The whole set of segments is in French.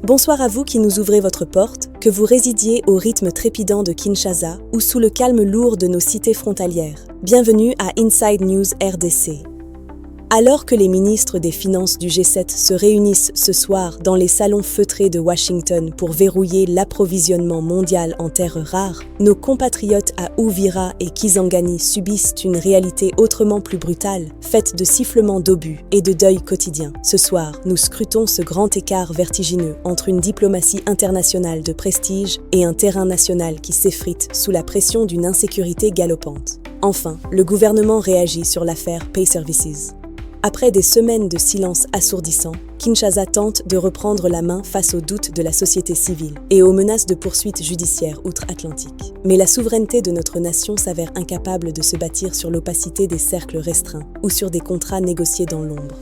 Bonsoir à vous qui nous ouvrez votre porte, que vous résidiez au rythme trépidant de Kinshasa ou sous le calme lourd de nos cités frontalières. Bienvenue à Inside News RDC. Alors que les ministres des Finances du G7 se réunissent ce soir dans les salons feutrés de Washington pour verrouiller l'approvisionnement mondial en terres rares, nos compatriotes à Uvira et Kisangani subissent une réalité autrement plus brutale, faite de sifflements d'obus et de deuil quotidien. Ce soir, nous scrutons ce grand écart vertigineux entre une diplomatie internationale de prestige et un terrain national qui s'effrite sous la pression d'une insécurité galopante. Enfin, le gouvernement réagit sur l'affaire Pay Services. Après des semaines de silence assourdissant, Kinshasa tente de reprendre la main face aux doutes de la société civile et aux menaces de poursuites judiciaires outre-Atlantique. Mais la souveraineté de notre nation s'avère incapable de se bâtir sur l'opacité des cercles restreints ou sur des contrats négociés dans l'ombre.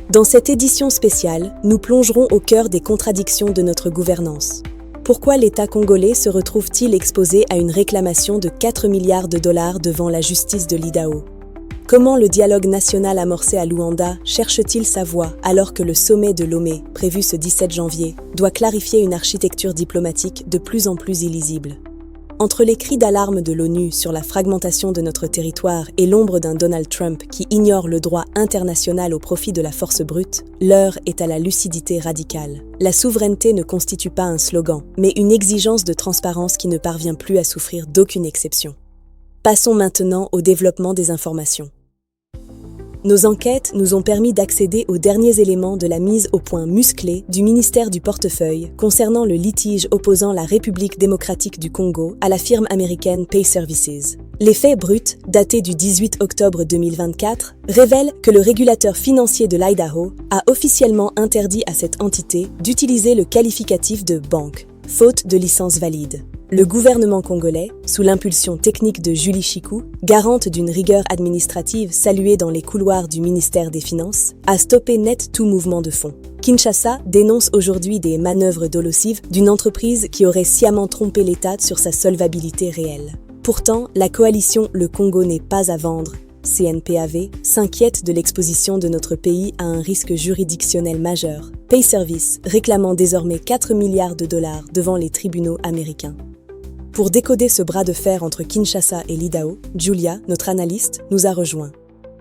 Dans cette édition spéciale, nous plongerons au cœur des contradictions de notre gouvernance. Pourquoi l'État congolais se retrouve-t-il exposé à une réclamation de 4 milliards de dollars devant la justice de l'IDAO ? Comment le dialogue national amorcé à Luanda cherche-t-il sa voie alors que le sommet de Lomé, prévu ce 17 janvier, doit clarifier une architecture diplomatique de plus en plus illisible ? Entre les cris d'alarme de l'ONU sur la fragmentation de notre territoire et l'ombre d'un Donald Trump qui ignore le droit international au profit de la force brute, l'heure est à la lucidité radicale. La souveraineté ne constitue pas un slogan, mais une exigence de transparence qui ne parvient plus à souffrir d'aucune exception. Passons maintenant au développement des informations. Nos enquêtes nous ont permis d'accéder aux derniers éléments de la mise au point musclée du ministère du Portefeuille concernant le litige opposant la République démocratique du Congo à la firme américaine Pay Services. Les faits bruts, datés du 18 octobre 2024, révèlent que le régulateur financier de l'Idaho a officiellement interdit à cette entité d'utiliser le qualificatif de banque, faute de licence valide. Le gouvernement congolais, sous l'impulsion technique de Julie Chikou, garante d'une rigueur administrative saluée dans les couloirs du ministère des Finances, a stoppé net tout mouvement de fonds. Kinshasa dénonce aujourd'hui des manœuvres dolosives d'une entreprise qui aurait sciemment trompé l'État sur sa solvabilité réelle. Pourtant, la coalition Le Congo n'est pas à vendre, CNPAV, s'inquiète de l'exposition de notre pays à un risque juridictionnel majeur. Pay Service réclamant désormais 4 milliards de dollars devant les tribunaux américains. Pour décoder ce bras de fer entre Kinshasa et l'IDAO, Julia, notre analyste, nous a rejoints.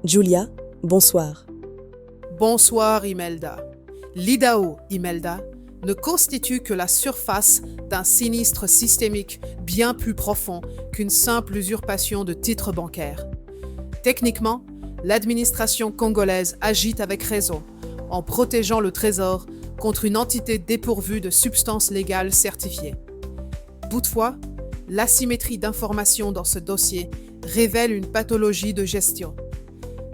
Julia, bonsoir. Bonsoir Imelda. L'IDAO, Imelda, ne constitue que la surface d'un sinistre systémique bien plus profond qu'une simple usurpation de titres bancaires. Techniquement, l'administration congolaise agit avec raison en protégeant le trésor contre une entité dépourvue de substances légales certifiées. Toutefois, l'asymétrie d'informations dans ce dossier révèle une pathologie de gestion.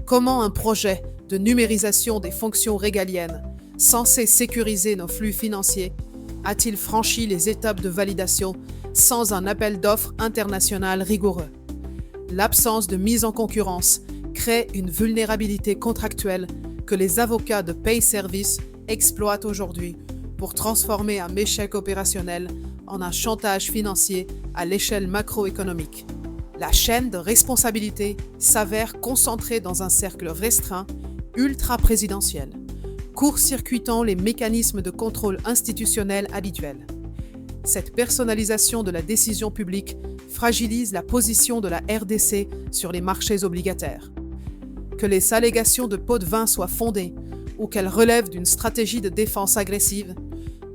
Comment un projet de numérisation des fonctions régaliennes, censé sécuriser nos flux financiers, a-t-il franchi les étapes de validation sans un appel d'offres international rigoureux ? L'absence de mise en concurrence crée une vulnérabilité contractuelle que les avocats de Pay Service exploitent aujourd'hui pour transformer un échec opérationnel en un chantage financier à l'échelle macroéconomique. La chaîne de responsabilité s'avère concentrée dans un cercle restreint, ultra-présidentiel, court-circuitant les mécanismes de contrôle institutionnel habituels. Cette personnalisation de la décision publique fragilise la position de la RDC sur les marchés obligataires. Que les allégations de pots de vin soient fondées ou qu'elles relèvent d'une stratégie de défense agressive,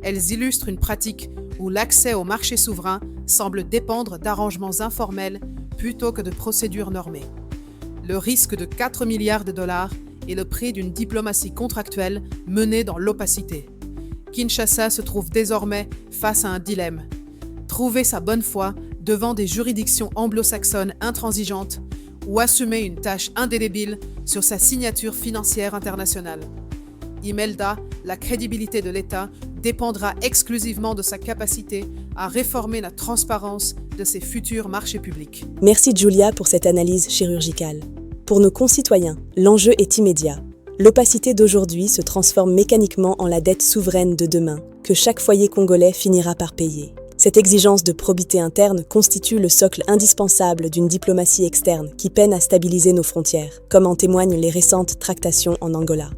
elles illustrent une pratique où l'accès au marché souverain semble dépendre d'arrangements informels plutôt que de procédures normées. Le risque de 4 milliards de dollars est le prix d'une diplomatie contractuelle menée dans l'opacité. Kinshasa se trouve désormais face à un dilemme. Trouver sa bonne foi devant des juridictions anglo-saxonnes intransigeantes ou assumer une tâche indélébile sur sa signature financière internationale. Imelda, la crédibilité de l'État dépendra exclusivement de sa capacité à réformer la transparence de ses futurs marchés publics. Merci Julia pour cette analyse chirurgicale. Pour nos concitoyens, l'enjeu est immédiat. L'opacité d'aujourd'hui se transforme mécaniquement en la dette souveraine de demain, que chaque foyer congolais finira par payer. Cette exigence de probité interne constitue le socle indispensable d'une diplomatie externe qui peine à stabiliser nos frontières, comme en témoignent les récentes tractations en Angola.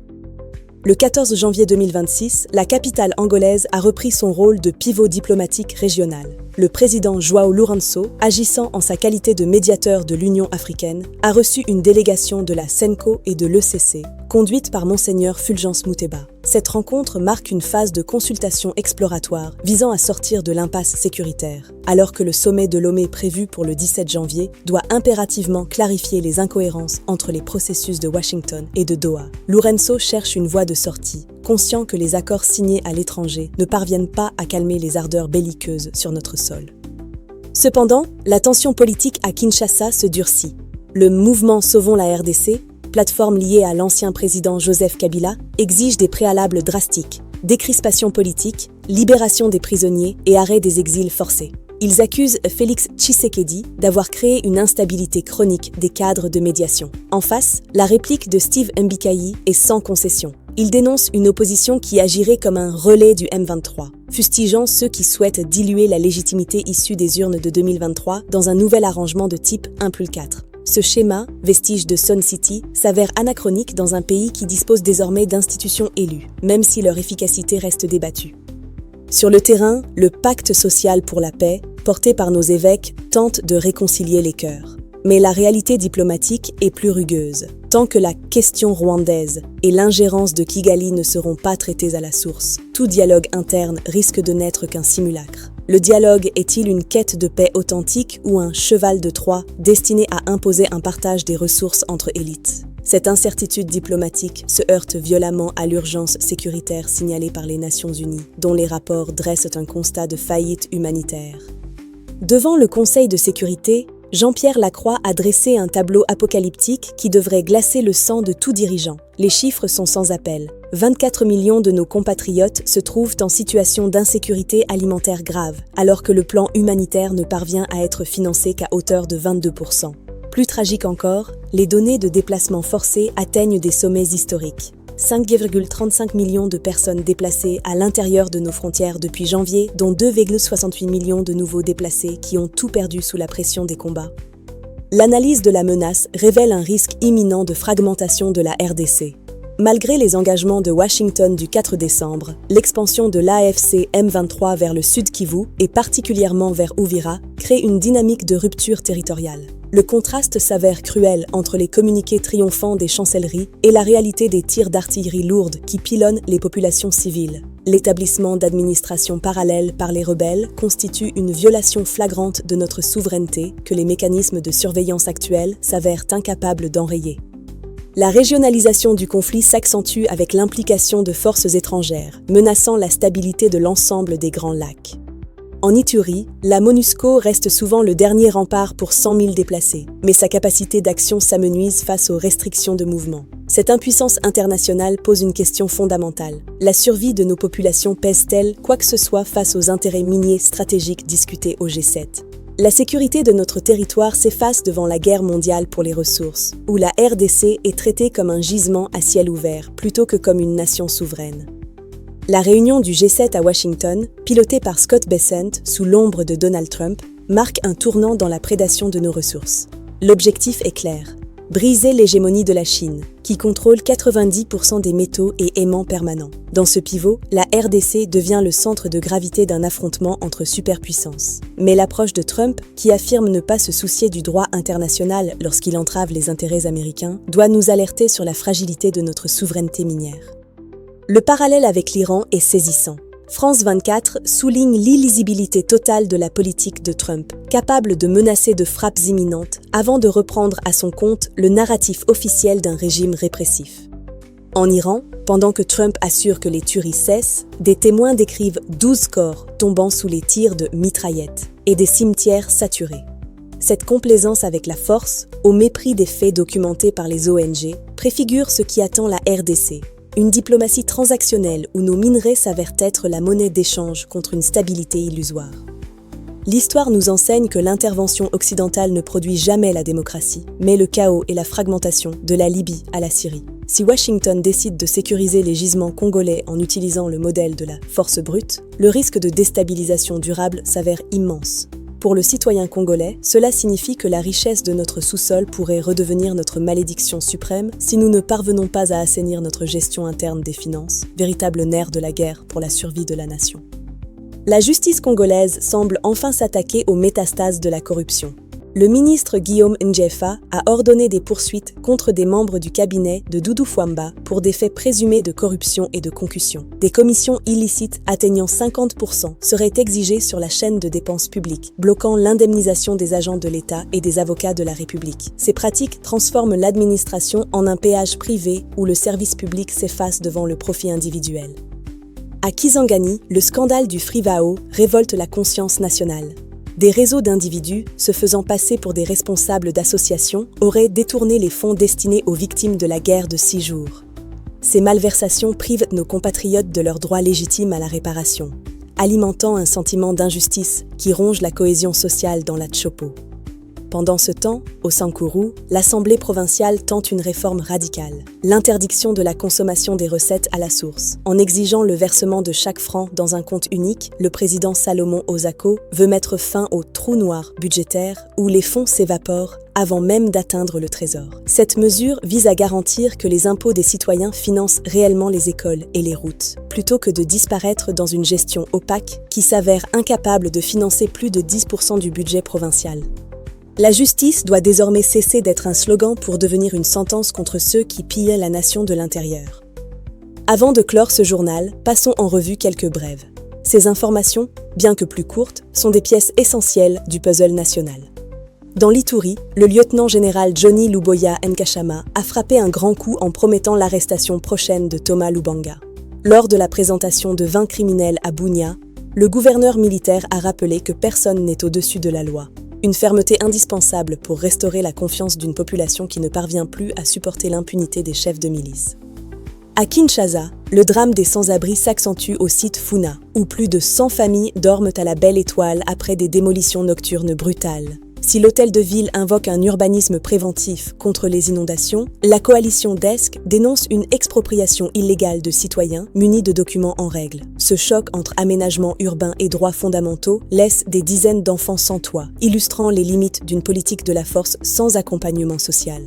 Le 14 janvier 2026, la capitale angolaise a repris son rôle de pivot diplomatique régional. Le président João Lourenço, agissant en sa qualité de médiateur de l'Union africaine, a reçu une délégation de la CENCO et de l'ECC, conduite par Monseigneur Fulgence Muteba. Cette rencontre marque une phase de consultation exploratoire visant à sortir de l'impasse sécuritaire, alors que le sommet de Lomé prévu pour le 17 janvier doit impérativement clarifier les incohérences entre les processus de Washington et de Doha. Lourenço cherche une voie de sortie, conscient que les accords signés à l'étranger ne parviennent pas à calmer les ardeurs belliqueuses sur notre sol. Cependant, la tension politique à Kinshasa se durcit. Le mouvement Sauvons la RDC, plateforme liée à l'ancien président Joseph Kabila, exige des préalables drastiques, décrispation politique, libération des prisonniers et arrêt des exils forcés. Ils accusent Félix Tshisekedi d'avoir créé une instabilité chronique des cadres de médiation. En face, la réplique de Steve Mbikayi est sans concession. Il dénonce une opposition qui agirait comme un relais du M23, fustigeant ceux qui souhaitent diluer la légitimité issue des urnes de 2023 dans un nouvel arrangement de type 1+4. Ce schéma, vestige de Sun City, s'avère anachronique dans un pays qui dispose désormais d'institutions élues, même si leur efficacité reste débattue. Sur le terrain, le pacte social pour la paix, porté par nos évêques, tente de réconcilier les cœurs. Mais la réalité diplomatique est plus rugueuse. Tant que la question rwandaise et l'ingérence de Kigali ne seront pas traitées à la source, tout dialogue interne risque de n'être qu'un simulacre. Le dialogue est-il une quête de paix authentique ou un cheval de Troie destiné à imposer un partage des ressources entre élites ? Cette incertitude diplomatique se heurte violemment à l'urgence sécuritaire signalée par les Nations Unies, dont les rapports dressent un constat de faillite humanitaire. Devant le Conseil de sécurité, Jean-Pierre Lacroix a dressé un tableau apocalyptique qui devrait glacer le sang de tout dirigeant. Les chiffres sont sans appel. 24 millions de nos compatriotes se trouvent en situation d'insécurité alimentaire grave, alors que le plan humanitaire ne parvient à être financé qu'à hauteur de 22%. Plus tragique encore, les données de déplacement forcés atteignent des sommets historiques. 5,35 millions de personnes déplacées à l'intérieur de nos frontières depuis janvier, dont 2,68 millions de nouveaux déplacés qui ont tout perdu sous la pression des combats. L'analyse de la menace révèle un risque imminent de fragmentation de la RDC. Malgré les engagements de Washington du 4 décembre, l'expansion de l'AFC M23 vers le sud Kivu et particulièrement vers Uvira crée une dynamique de rupture territoriale. Le contraste s'avère cruel entre les communiqués triomphants des chancelleries et la réalité des tirs d'artillerie lourde qui pilonnent les populations civiles. L'établissement d'administrations parallèles par les rebelles constitue une violation flagrante de notre souveraineté que les mécanismes de surveillance actuels s'avèrent incapables d'enrayer. La régionalisation du conflit s'accentue avec l'implication de forces étrangères, menaçant la stabilité de l'ensemble des Grands Lacs. En Ituri, la MONUSCO reste souvent le dernier rempart pour 100 000 déplacés, mais sa capacité d'action s'amenuise face aux restrictions de mouvement. Cette impuissance internationale pose une question fondamentale. La survie de nos populations pèse-t-elle quoi que ce soit face aux intérêts miniers stratégiques discutés au G7 ? La sécurité de notre territoire s'efface devant la guerre mondiale pour les ressources, où la RDC est traitée comme un gisement à ciel ouvert plutôt que comme une nation souveraine. La réunion du G7 à Washington, pilotée par Scott Bessent sous l'ombre de Donald Trump, marque un tournant dans la prédation de nos ressources. L'objectif est clair, briser l'hégémonie de la Chine, qui contrôle 90% des métaux et aimants permanents. Dans ce pivot, la RDC devient le centre de gravité d'un affrontement entre superpuissances. Mais l'approche de Trump, qui affirme ne pas se soucier du droit international lorsqu'il entrave les intérêts américains, doit nous alerter sur la fragilité de notre souveraineté minière. Le parallèle avec l'Iran est saisissant. France 24 souligne l'illisibilité totale de la politique de Trump, capable de menacer de frappes imminentes avant de reprendre à son compte le narratif officiel d'un régime répressif. En Iran, pendant que Trump assure que les tueries cessent, des témoins décrivent 12 corps tombant sous les tirs de mitraillettes et des cimetières saturés. Cette complaisance avec la force, au mépris des faits documentés par les ONG, préfigure ce qui attend la RDC. Une diplomatie transactionnelle où nos minerais s'avèrent être la monnaie d'échange contre une stabilité illusoire. L'histoire nous enseigne que l'intervention occidentale ne produit jamais la démocratie, mais le chaos et la fragmentation de la Libye à la Syrie. Si Washington décide de sécuriser les gisements congolais en utilisant le modèle de la force brute, le risque de déstabilisation durable s'avère immense. Pour le citoyen congolais, cela signifie que la richesse de notre sous-sol pourrait redevenir notre malédiction suprême si nous ne parvenons pas à assainir notre gestion interne des finances, véritable nerf de la guerre pour la survie de la nation. La justice congolaise semble enfin s'attaquer aux métastases de la corruption. Le ministre Guillaume Ndjefa a ordonné des poursuites contre des membres du cabinet de Doudou Fwamba pour des faits présumés de corruption et de concussion. Des commissions illicites atteignant 50% seraient exigées sur la chaîne de dépenses publiques, bloquant l'indemnisation des agents de l'État et des avocats de la République. Ces pratiques transforment l'administration en un péage privé où le service public s'efface devant le profit individuel. À Kisangani, le scandale du Frivao révolte la conscience nationale. Des réseaux d'individus, se faisant passer pour des responsables d'associations, auraient détourné les fonds destinés aux victimes de la guerre de 6 jours. Ces malversations privent nos compatriotes de leur droit légitime à la réparation, alimentant un sentiment d'injustice qui ronge la cohésion sociale dans la Tshopo. Pendant ce temps, au Sankuru, l'Assemblée provinciale tente une réforme radicale, l'interdiction de la consommation des recettes à la source. En exigeant le versement de chaque franc dans un compte unique, le président Salomon Osako veut mettre fin au trou noir budgétaire où les fonds s'évaporent avant même d'atteindre le trésor. Cette mesure vise à garantir que les impôts des citoyens financent réellement les écoles et les routes, plutôt que de disparaître dans une gestion opaque qui s'avère incapable de financer plus de 10% du budget provincial. La justice doit désormais cesser d'être un slogan pour devenir une sentence contre ceux qui pillent la nation de l'intérieur. Avant de clore ce journal, passons en revue quelques brèves. Ces informations, bien que plus courtes, sont des pièces essentielles du puzzle national. Dans l'Ituri, le lieutenant-général Johnny Luboya Nkashama a frappé un grand coup en promettant l'arrestation prochaine de Thomas Lubanga. Lors de la présentation de 20 criminels à Bunia, le gouverneur militaire a rappelé que personne n'est au-dessus de la loi. Une fermeté indispensable pour restaurer la confiance d'une population qui ne parvient plus à supporter l'impunité des chefs de milice. À Kinshasa, le drame des sans-abri s'accentue au site Funa, où plus de 100 familles dorment à la belle étoile après des démolitions nocturnes brutales. Si l'hôtel de ville invoque un urbanisme préventif contre les inondations, la coalition DESC dénonce une expropriation illégale de citoyens munis de documents en règle. Ce choc entre aménagement urbain et droits fondamentaux laisse des dizaines d'enfants sans toit, illustrant les limites d'une politique de la force sans accompagnement social.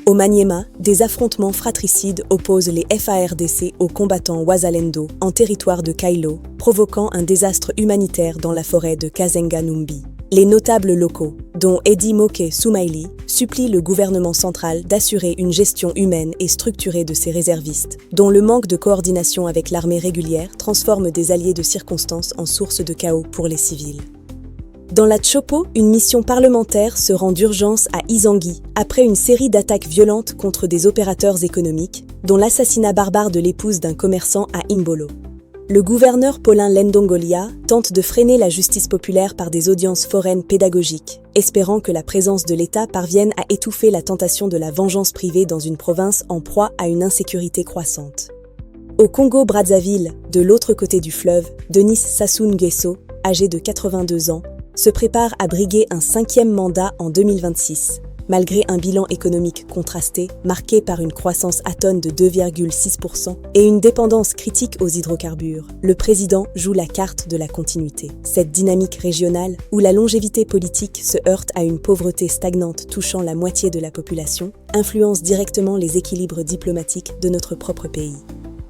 Au Maniema, des affrontements fratricides opposent les FARDC aux combattants Wazalendo en territoire de Kailo, provoquant un désastre humanitaire dans la forêt de Kazenga-Numbi. Les notables locaux, dont Eddie Moke Soumaili, supplient le gouvernement central d'assurer une gestion humaine et structurée de ces réservistes, dont le manque de coordination avec l'armée régulière transforme des alliés de circonstance en source de chaos pour les civils. Dans la Tshopo, une mission parlementaire se rend d'urgence à Izangui après une série d'attaques violentes contre des opérateurs économiques, dont l'assassinat barbare de l'épouse d'un commerçant à Imbolo. Le gouverneur Paulin Lendongolia tente de freiner la justice populaire par des audiences foraines pédagogiques, espérant que la présence de l'État parvienne à étouffer la tentation de la vengeance privée dans une province en proie à une insécurité croissante. Au Congo-Brazzaville, de l'autre côté du fleuve, Denis Sassou Nguesso, âgé de 82 ans, se prépare à briguer un 5e mandat en 2026. Malgré un bilan économique contrasté, marqué par une croissance atone de 2,6% et une dépendance critique aux hydrocarbures, le président joue la carte de la continuité. Cette dynamique régionale, où la longévité politique se heurte à une pauvreté stagnante touchant la moitié de la population, influence directement les équilibres diplomatiques de notre propre pays.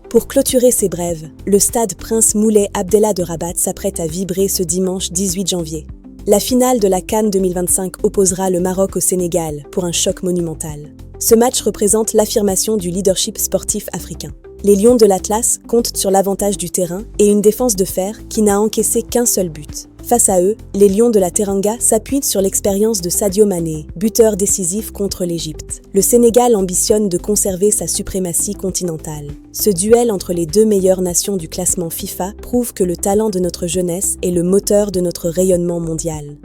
Pour clôturer ces brèves, le stade Prince Moulay Abdellah de Rabat s'apprête à vibrer ce dimanche 18 janvier. La finale de la CAN 2025 opposera le Maroc au Sénégal pour un choc monumental. Ce match représente l'affirmation du leadership sportif africain. Les Lions de l'Atlas comptent sur l'avantage du terrain et une défense de fer qui n'a encaissé qu'un seul but. Face à eux, les Lions de la Teranga s'appuient sur l'expérience de Sadio Mané, buteur décisif contre l'Égypte. Le Sénégal ambitionne de conserver sa suprématie continentale. Ce duel entre les deux meilleures nations du classement FIFA prouve que le talent de notre jeunesse est le moteur de notre rayonnement mondial.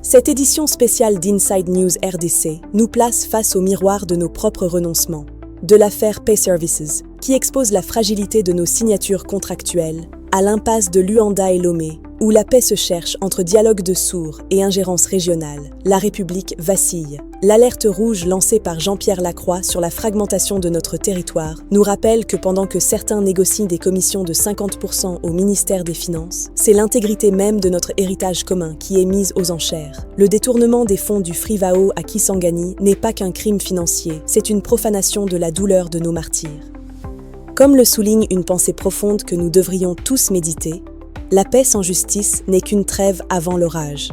Cette édition spéciale d'Inside News RDC nous place face au miroir de nos propres renoncements. De l'affaire Pay Services, qui expose la fragilité de nos signatures contractuelles, à l'impasse de Luanda et Lomé, Où la paix se cherche entre dialogue de sourds et ingérence régionale, la République vacille. L'alerte rouge lancée par Jean-Pierre Lacroix sur la fragmentation de notre territoire nous rappelle que pendant que certains négocient des commissions de 50% au ministère des Finances, c'est l'intégrité même de notre héritage commun qui est mise aux enchères. Le détournement des fonds du Frivao à Kisangani n'est pas qu'un crime financier, c'est une profanation de la douleur de nos martyrs. Comme le souligne une pensée profonde que nous devrions tous méditer, la paix sans justice n'est qu'une trêve avant l'orage.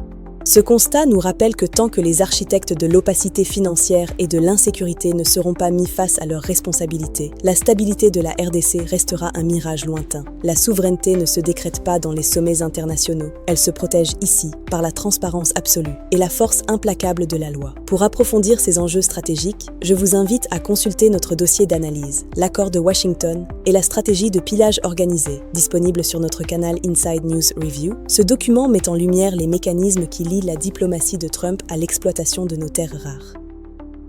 Ce constat nous rappelle que tant que les architectes de l'opacité financière et de l'insécurité ne seront pas mis face à leurs responsabilités, la stabilité de la RDC restera un mirage lointain. La souveraineté ne se décrète pas dans les sommets internationaux, elle se protège ici par la transparence absolue et la force implacable de la loi. Pour approfondir ces enjeux stratégiques, je vous invite à consulter notre dossier d'analyse, l'accord de Washington et la stratégie de pillage organisé, disponible sur notre canal Inside News Review. Ce document met en lumière les mécanismes qui lient la diplomatie de Trump à l'exploitation de nos terres rares.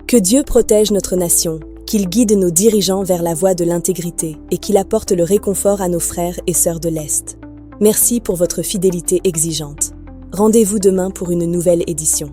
Que Dieu protège notre nation, qu'il guide nos dirigeants vers la voie de l'intégrité et qu'il apporte le réconfort à nos frères et sœurs de l'Est. Merci pour votre fidélité exigeante. Rendez-vous demain pour une nouvelle édition.